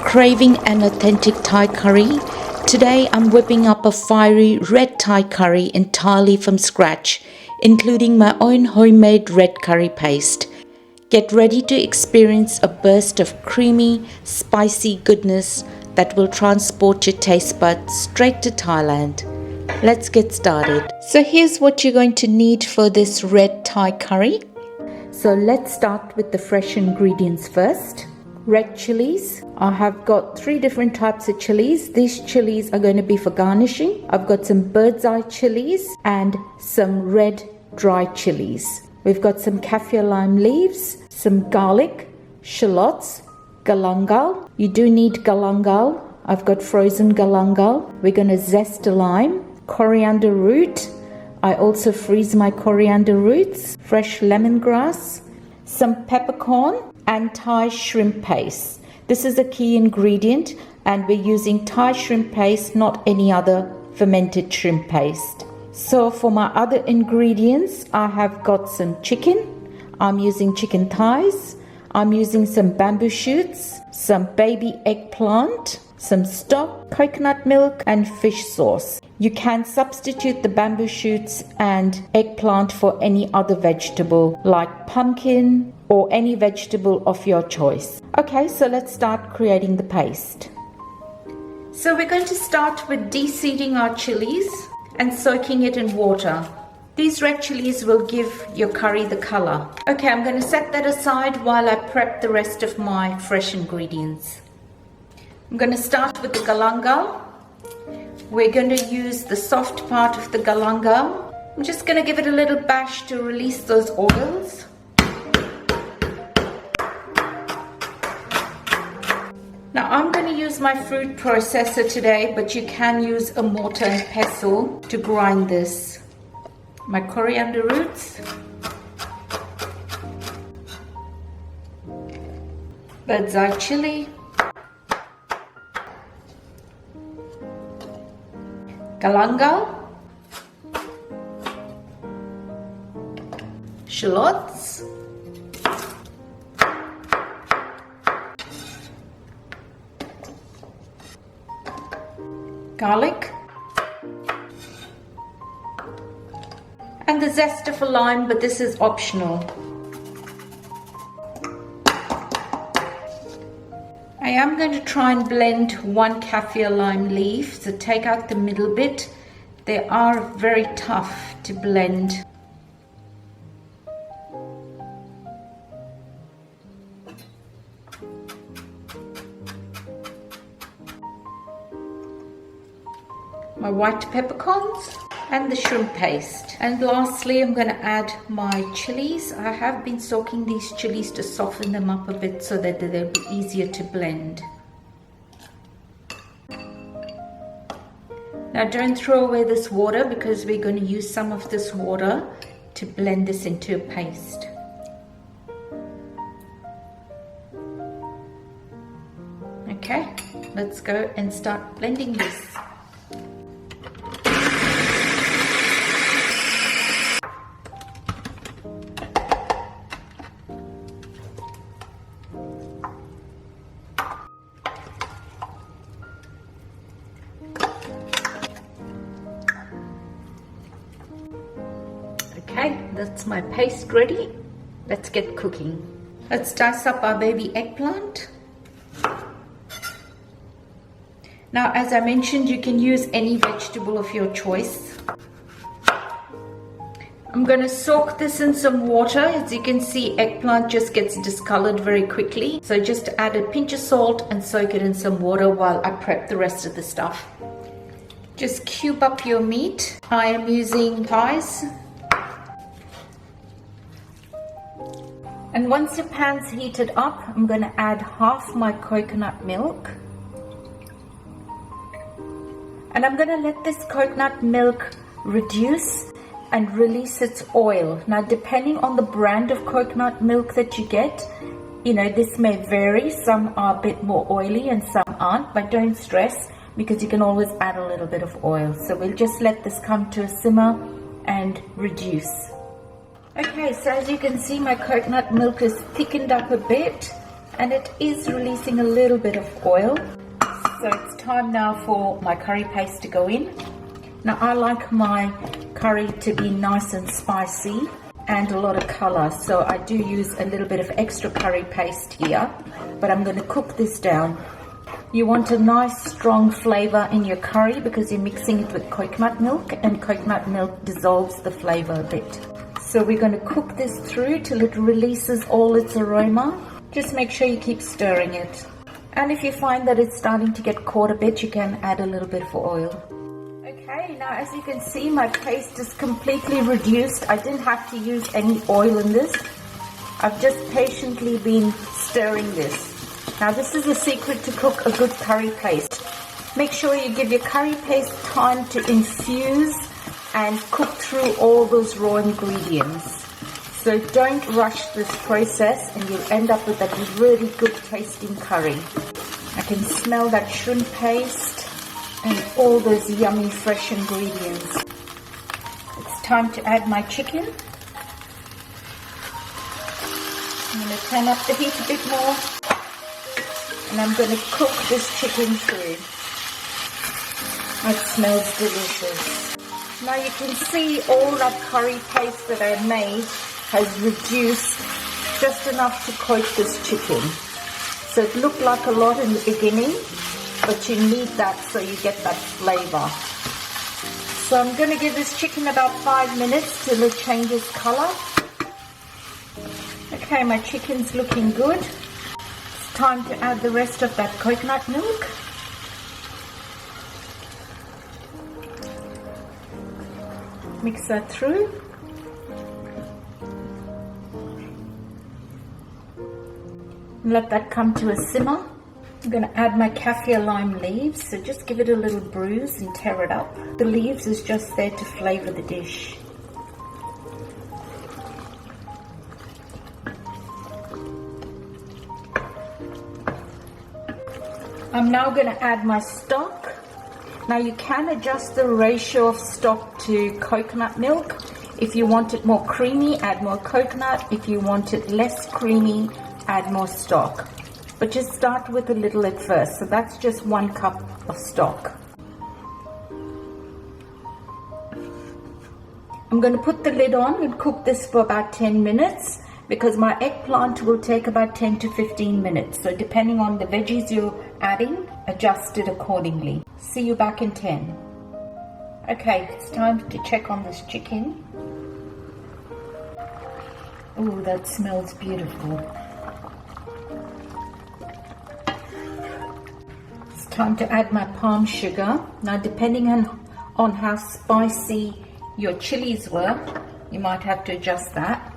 Craving an authentic Thai curry? Today I'm whipping up a fiery red Thai curry entirely from scratch, including my own homemade red curry paste. Get ready to experience a burst of creamy, spicy goodness that will transport your taste buds straight to Thailand. Let's get started. So here's what you're going to need for this red Thai curry. So let's start with the fresh ingredients first. Red chilies. I have got 3 different types of chilies. These chilies are going to be for garnishing. I've got some bird's eye chilies and some red dry chilies. We've got some kaffir lime leaves, some garlic, shallots, galangal. You do need galangal. I've got frozen galangal. We're going to zest a lime, coriander root. I also freeze my coriander roots, fresh lemongrass, some peppercorn, and Thai shrimp paste. This is a key ingredient, and we're using Thai shrimp paste, not any other fermented shrimp paste. So for my other ingredients, I have got some chicken. I'm using chicken thighs. I'm using some bamboo shoots, some baby eggplant, some stock, coconut milk, and fish sauce. You can substitute the bamboo shoots and eggplant for any other vegetable like pumpkin or any vegetable of your choice. Okay, so let's start creating the paste. So we're going to start with de-seeding our chilies and soaking it in water. These red chilies will give your curry the color. Okay, I'm going to set that aside while I prep the rest of my fresh ingredients. I'm going to start with the galangal. We're going to use the soft part of the galangal. I'm just going to give it a little bash to release those oils. Now I'm going to use my fruit processor today, but you can use a mortar and pestle to grind this. My coriander roots, bird's eye chili, galangal, shallots, garlic, and the zest of a lime, but this is optional. I am going to try and blend 1 kaffir lime leaf, so take out the middle bit. They are very tough to blend. My white peppercorns and the shrimp paste. And lastly, I'm going to add my chilies. I have been soaking these chilies to soften them up a bit so that they'll be easier to blend. Now don't throw away this water because we're going to use some of this water to blend this into a paste. Okay, let's go and start blending this. Okay, that's my paste ready. Let's get cooking. Let's dice up our baby eggplant. Now, as I mentioned, you can use any vegetable of your choice. I'm going to soak this in some water. As you can see, eggplant just gets discolored very quickly. So just add a pinch of salt and soak it in some water while I prep the rest of the stuff. Just cube up your meat. I am using thighs. And once your pan's heated up, I'm going to add half my coconut milk. And I'm going to let this coconut milk reduce and release its oil. Now, depending on the brand of coconut milk that you get, this may vary. Some are a bit more oily and some aren't, but don't stress because you can always add a little bit of oil. So we'll just let this come to a simmer and reduce. Okay, so as you can see, my coconut milk is thickened up a bit, and it is releasing a little bit of oil. So it's time now for my curry paste to go in. Now I like my curry to be nice and spicy and a lot of color, so I do use a little bit of extra curry paste here, but I'm going to cook this down. You want a nice strong flavor in your curry because you're mixing it with coconut milk, and coconut milk dissolves the flavor a bit. So we're going to cook this through till it releases all its aroma. Just make sure you keep stirring it. And if you find that it's starting to get caught a bit, you can add a little bit of oil. Okay, now as you can see, my paste is completely reduced. I didn't have to use any oil in this. I've just patiently been stirring this. Now this is the secret to cook a good curry paste. Make sure you give your curry paste time to infuse and cook through all those raw ingredients. So don't rush this process and you'll end up with that really good tasting curry. I can smell that shrimp paste and all those yummy fresh ingredients. It's time to add my chicken. I'm going to turn up the heat a bit more. And I'm going to cook this chicken through. It smells delicious. Now you can see all that curry paste that I made has reduced just enough to coat this chicken. So it looked like a lot in the beginning, but you need that so you get that flavor. So I'm going to give this chicken about 5 minutes till it changes color. Okay, my chicken's looking good. Time to add the rest of that coconut milk. Mix that through. Let that come to a simmer. I'm going to add my kaffir lime leaves, so just give it a little bruise and tear it up. The leaves is just there to flavor the dish. I'm now going to add my stock. Now you can adjust the ratio of stock to coconut milk. If you want it more creamy, add more coconut. If you want it less creamy, add more stock. But just start with a little at first. So that's just 1 cup of stock. I'm going to put the lid on and cook this for about 10 minutes. Because my eggplant will take about 10 to 15 minutes. So depending on the veggies you're adding, adjust it accordingly. See you back in 10. Okay, it's time to check on this chicken. Oh, that smells beautiful. It's time to add my palm sugar. Now depending on how spicy your chilies were, you might have to adjust that.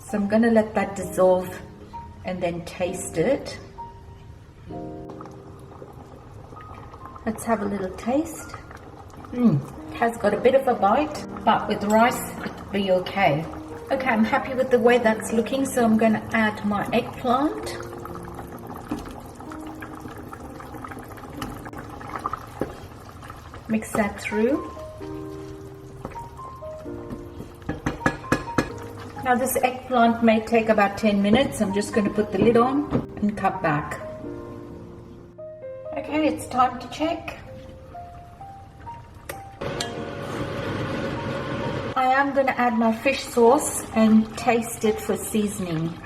So I'm going to let that dissolve and then taste it. Let's have a little taste. It has got a bit of a bite, but with rice it'll be okay. Okay, I'm happy with the way that's looking, so I'm going to add my eggplant. Mix that through. Now this eggplant may take about 10 minutes. I'm just going to put the lid on and cut back. Okay, it's time to check. I am going to add my fish sauce and taste it for seasoning.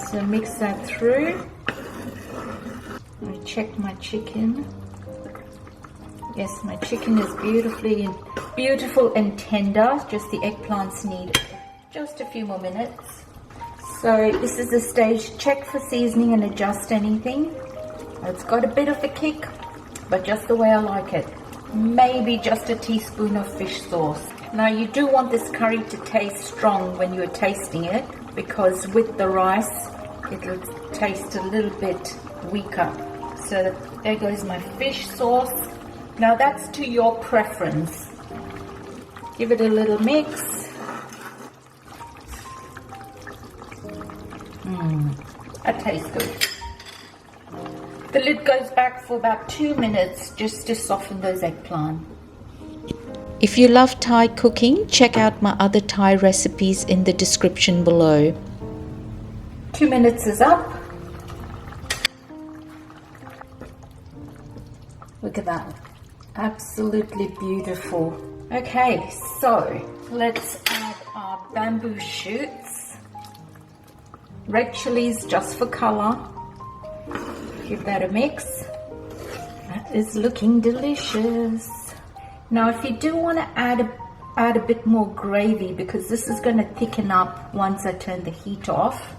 So mix that through. I check my chicken. Yes, my chicken is beautiful and tender. Just the eggplants need just a few more minutes. So this is the stage. Check for seasoning and adjust anything. It's got a bit of a kick, but just the way I like it. Maybe just a teaspoon of fish sauce. Now you do want this curry to taste strong when you're tasting it, because with the rice it'll taste a little bit weaker. So there goes my fish sauce. Now that's to your preference. Give it a little mix. That tastes good. The lid goes back for about 2 minutes just to soften those eggplant. If you love Thai cooking, check out my other Thai recipes in the description below. 2 minutes is up. Look at that. Absolutely beautiful. Okay, so let's add our bamboo shoots. Red chilies just for color. Give that a mix. That is looking delicious. Now if you do want to add a bit more gravy, because this is going to thicken up once I turn the heat off.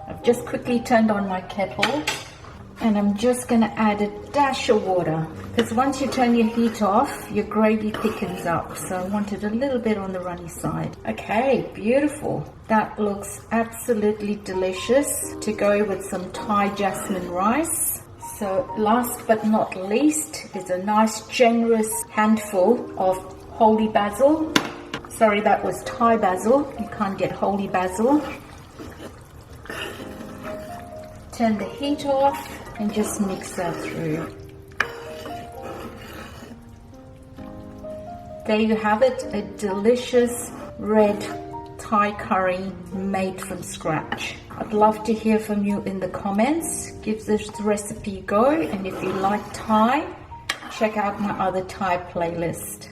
I've just quickly turned on my kettle and I'm just going to add a dash of water, because once you turn your heat off, your gravy thickens up. So I want it a little bit on the runny side. Okay, beautiful. That looks absolutely delicious to go with some Thai jasmine rice. So last but not least is a nice generous handful of holy basil. Sorry, that was Thai basil. You can't get holy basil. Turn the heat off and just mix that through. There you have it, a delicious red Thai curry made from scratch. I'd love to hear from you in the comments. Give this recipe a go, and if you like Thai, check out my other Thai playlist.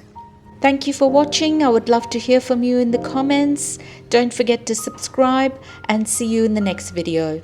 Thank you for watching. I would love to hear from you in the comments. Don't forget to subscribe, and see you in the next video.